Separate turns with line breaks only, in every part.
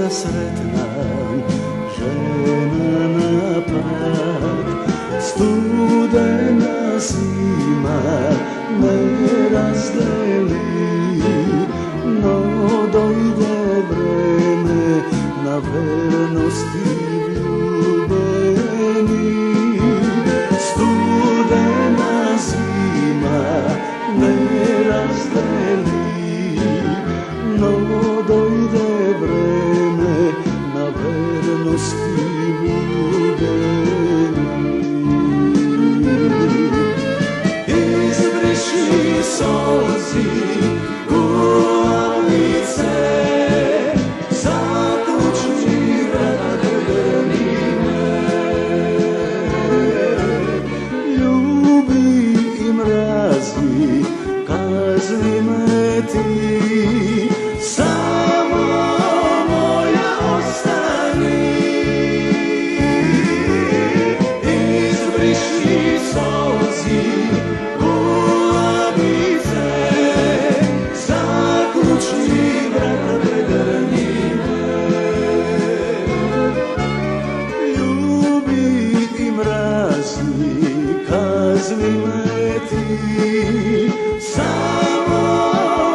sretna žena na prag, studena zima me razdeli, no dojde vreme na vernosti ljubeni. Studena zima me razdeli, no dojde vreme na vernosti ljubeni. Izbriši solzi kualice, zakućni vrat grnine. Ljubi i mrazi, kazni me ti, samo moja ostani. Izbriši solzi kualice, zakućni vrat grnine. Ljubi i mrazi, kazni me ti, samo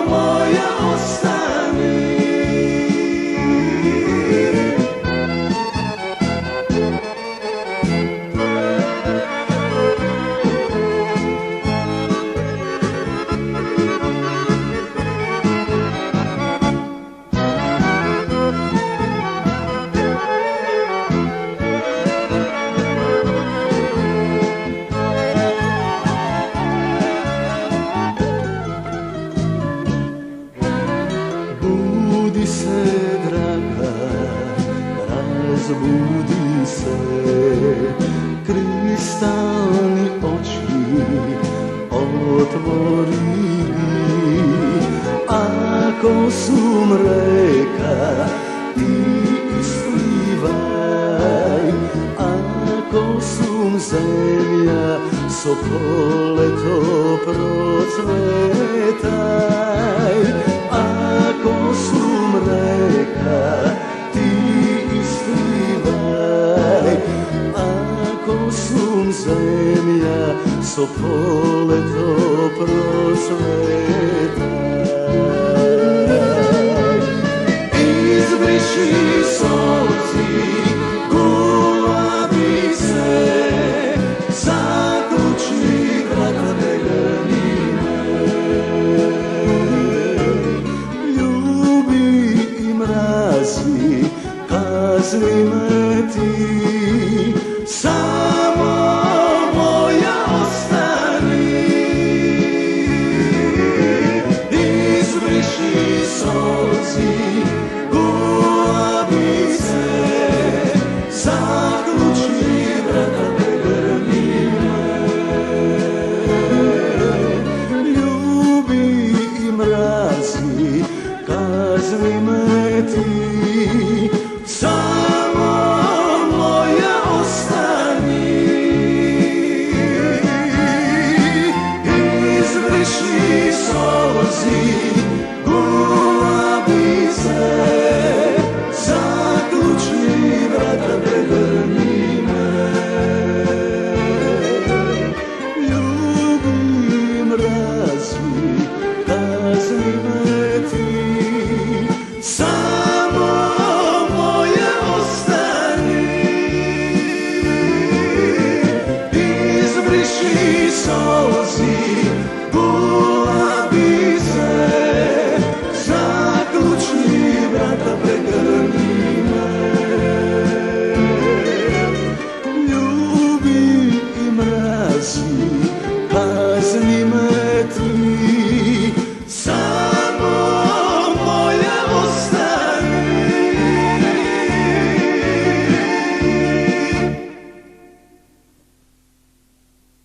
moja ostani. Budi se, draga, razbudi se, kristalni oči otvori. Ako sum reka, ti isplivaj, ako sum zemlja, sokoleto procvetaj. Ako sum reka, ti isplivaj, ako sum zemlja, sokoleto procvetaj. Izbriši solzi